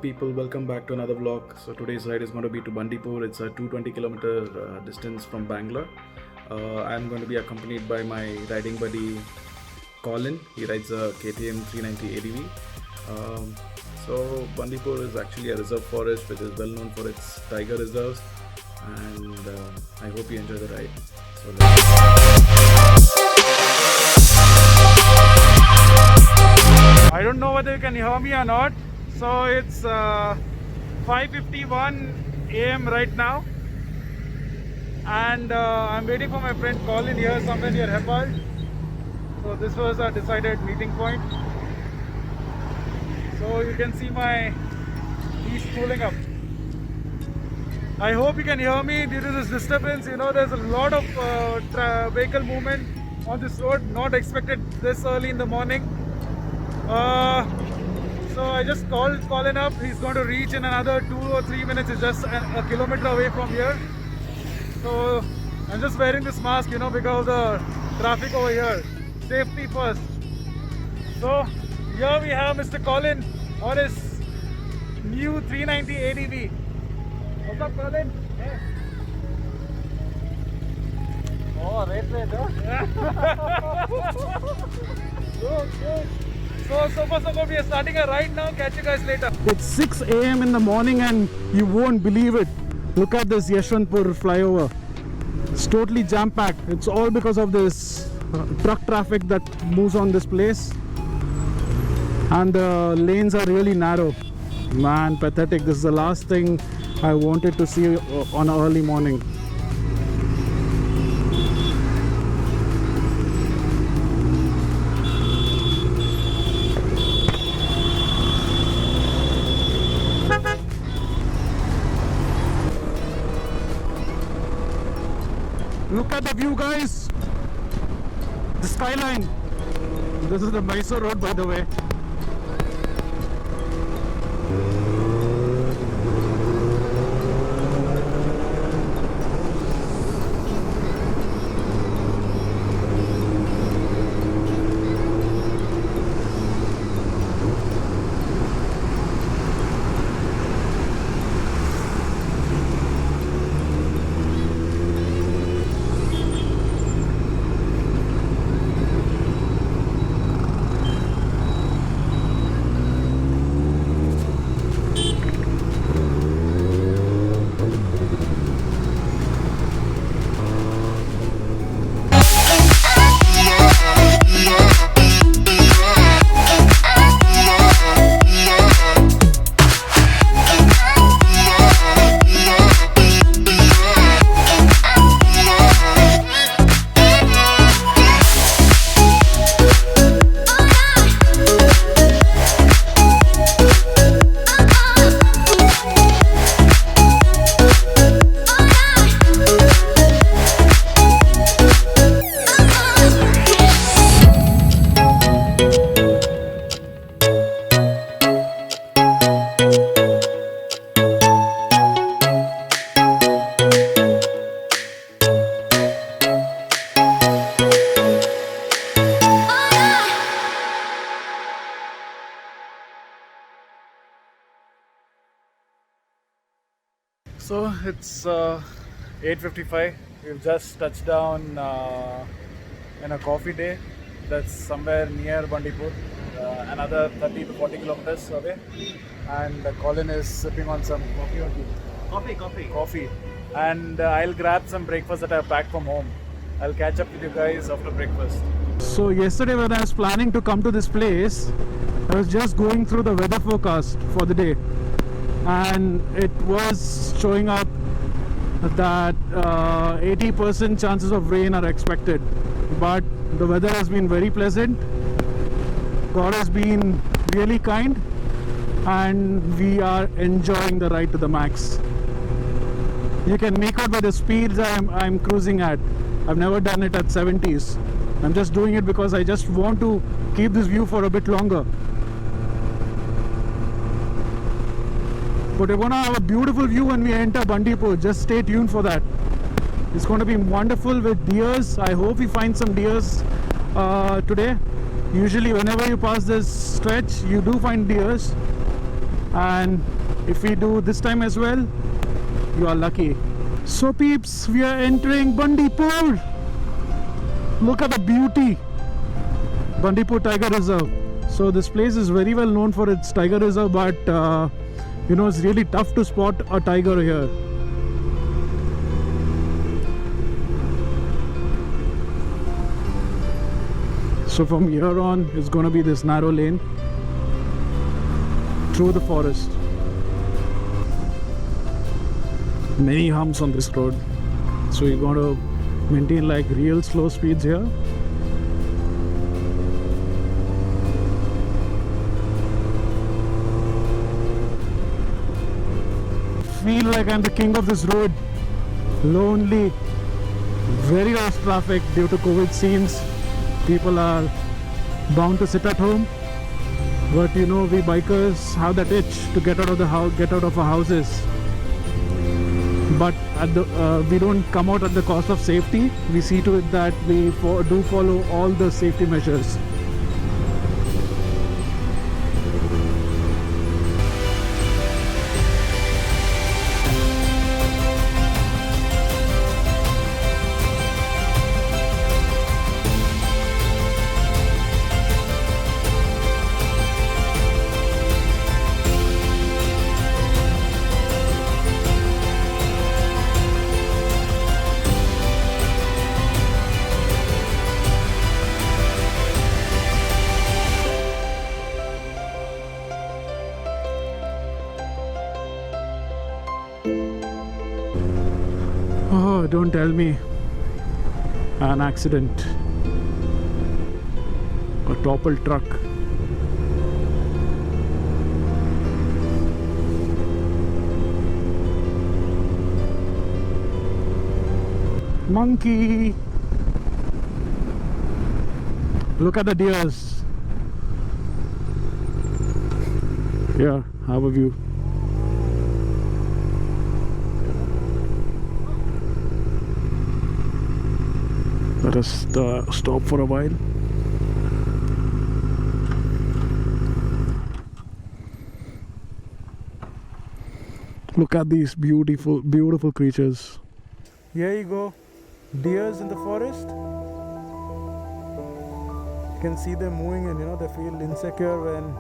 people, welcome back to another vlog. So today's ride is going to be to Bandipur. It's a 220-kilometer distance from Bangalore. I'm going to be accompanied by my riding buddy Colin. He rides a KTM 390 ADV. So Bandipur is actually a reserve forest which is well known for its tiger reserves, and I hope you enjoy the ride. So I don't know whether you can hear me or not. So it's 5:51 AM right now, and I'm waiting for my friend Colin here somewhere near Hepal. So this was our decided meeting point. So you can see he's pulling up. I hope you can hear me due to this disturbance. You know, there's a lot of vehicle movement on this road, not expected this early in the morning. So I just called Colin up. He's going to reach in another 2 or 3 minutes. It's just a kilometer away from here. So I'm just wearing this mask, you know, because of the traffic over here. Safety first. So here we have Mr. Colin on his new 390 ADV. What's up, Colin? Hey. Oh, right, huh? Good. So we are starting a ride now. Catch you guys later. It's 6 AM in the morning and you won't believe it. Look at this Yeshwantpur flyover. It's totally jam-packed. It's all because of this truck traffic that moves on this place. And the lanes are really narrow. Man, pathetic. This is the last thing I wanted to see on an early morning. Look at the view, guys. The skyline. This is the Mysore road, by the way. So it's 8:55. We've just touched down in a coffee day that's somewhere near Bandipur, another 30 to 40 kilometers away. And Colin is sipping on some coffee or tea? Coffee. And I'll grab some breakfast that I packed from home. I'll catch up with you guys after breakfast. So yesterday when I was planning to come to this place, I was just going through the weather forecast for the day. And it was showing up that 80% chances of rain are expected, but the weather has been very pleasant. God has been really kind and we are enjoying the ride to the max. You can make out by the speeds I'm cruising at. I've never done it at 70s. I'm just doing it because I just want to keep this view for a bit longer. But we're going to have a beautiful view when we enter Bandipur. Just stay tuned for that. It's going to be wonderful with deers. I hope we find some deers today. Usually whenever you pass this stretch, you do find deers. and if we do this time as well, you are lucky. So peeps, we are entering Bandipur. Look at the beauty. Bandipur Tiger Reserve. So this place is very well known for its tiger reserve, but you know, it's really tough to spot a tiger here. So from here on, it's going to be this narrow lane through the forest. Many humps on this road, so you're going to maintain like real slow speeds here. Feel like I'm the king of this road. Lonely, very less traffic due to COVID scenes. People are bound to sit at home, but you know, we bikers have that itch to get out of the house, get out of our houses. But at the, we don't come out at the cost of safety. We see to it that we do follow all the safety measures. Oh, don't tell me. An accident. A toppled truck. Monkey. Look at the deers. Here, have a view. Let us stop for a while. Look at these beautiful, beautiful creatures. Here you go. Deers in the forest. You can see them moving, and you know, they feel insecure when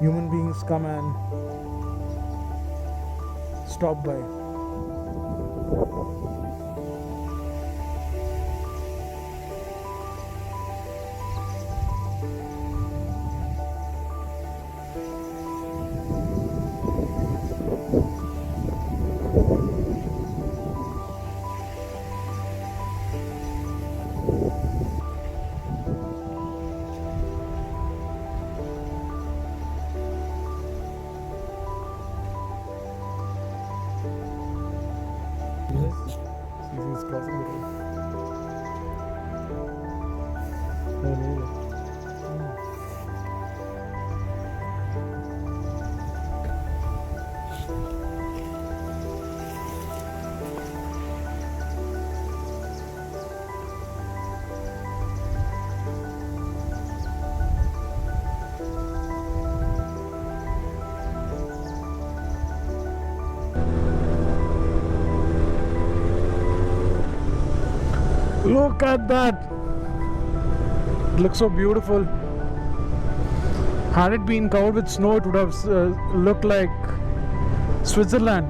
human beings come and stop by. He's crossing the road. Oh, no. Look at that! It looks so beautiful. Had it been covered with snow, it would have looked like Switzerland.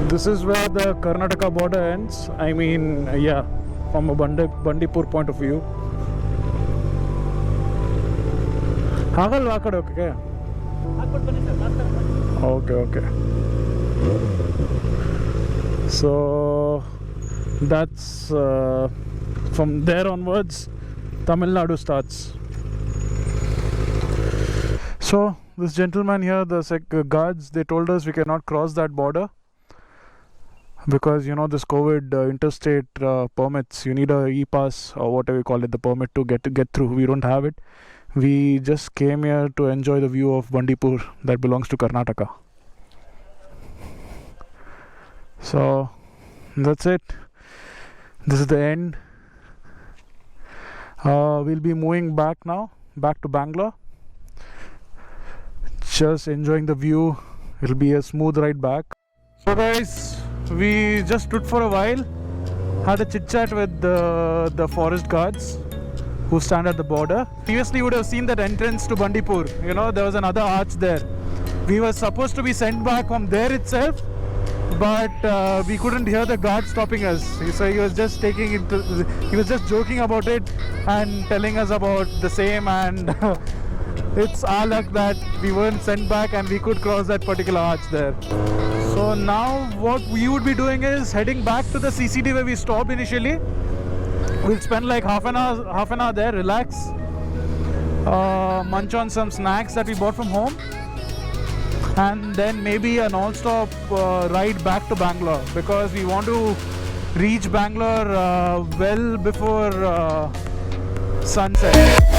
This is where the Karnataka border ends. I mean, yeah, from a Bandipur point of view. ಹಾಗಲ್ವಾ ಆ ಕಡೆ okay okay okay so that's from there onwards Tamil Nadu starts. So this gentleman here, the guards, they told us we cannot cross that border because you know this COVID interstate permits, you need a e-pass or whatever you call it, the permit to get through. We don't have it. We just came here to enjoy the view of Bandipur that belongs to Karnataka. So that's it. This is the end. We'll be moving back now, back to Bangalore. Just enjoying the view. It'll be a smooth ride back. So guys, we just stood for a while, had a chit chat with the forest guards who stand at the border. Previously you would have seen that entrance to Bandipur. You know, there was another arch there. We were supposed to be sent back from there itself, but we couldn't hear the guard stopping us. So he was just he was just joking about it and telling us about the same, and it's our luck that we weren't sent back and we could cross that particular arch there. So now what we would be doing is heading back to the CCD where we stopped initially. We'll spend like half an hour there, relax, munch on some snacks that we bought from home, and then maybe a non-stop ride back to Bangalore, because we want to reach Bangalore well before sunset.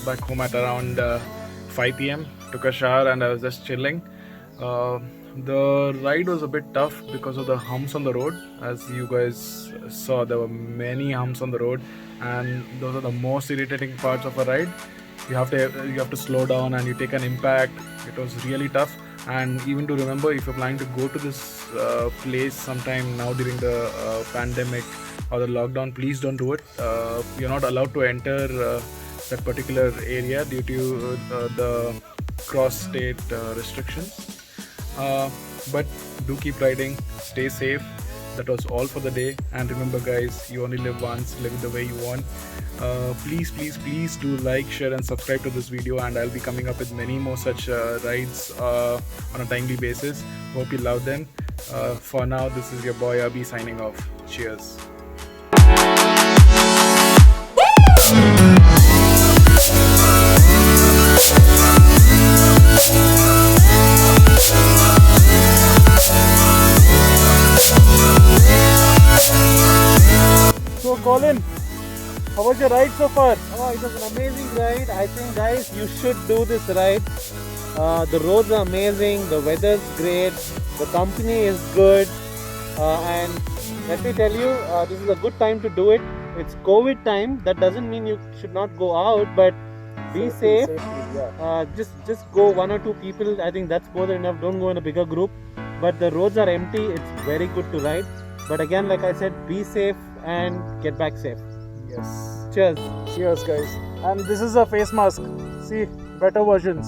back home at around 5 p.m. Took a shower and I was just chilling. The ride was a bit tough because of the humps on the road. As you guys saw, there were many humps on the road, and those are the most irritating parts of a ride. You have to slow down and you take an impact. It was really tough. And even to remember, if you're planning to go to this place sometime now during the pandemic or the lockdown, please don't do it. You're not allowed to enter that particular area due to the cross-state restrictions. But do keep riding, stay safe. That was all for the day, and remember guys, you only live once, live it the way you want. Please do like, share and subscribe to this video, and I'll be coming up with many more such rides on a timely basis. Hope you love them. For now, this is your boy Abhi signing off. Cheers. So Colin, how was your ride so far? Oh, it was an amazing ride. I think guys, you should do this ride. The roads are amazing, the weather's great, the company is good, and let me tell you, this is a good time to do it. It's COVID time. That doesn't mean you should not go out, but be safe. Just go 1 or 2 people. I think that's more than enough. Don't go in a bigger group. But the roads are empty. It's very good to ride. But again, like I said, be safe and get back safe. Yes. Cheers. Cheers guys. And this is a face mask. See, better versions.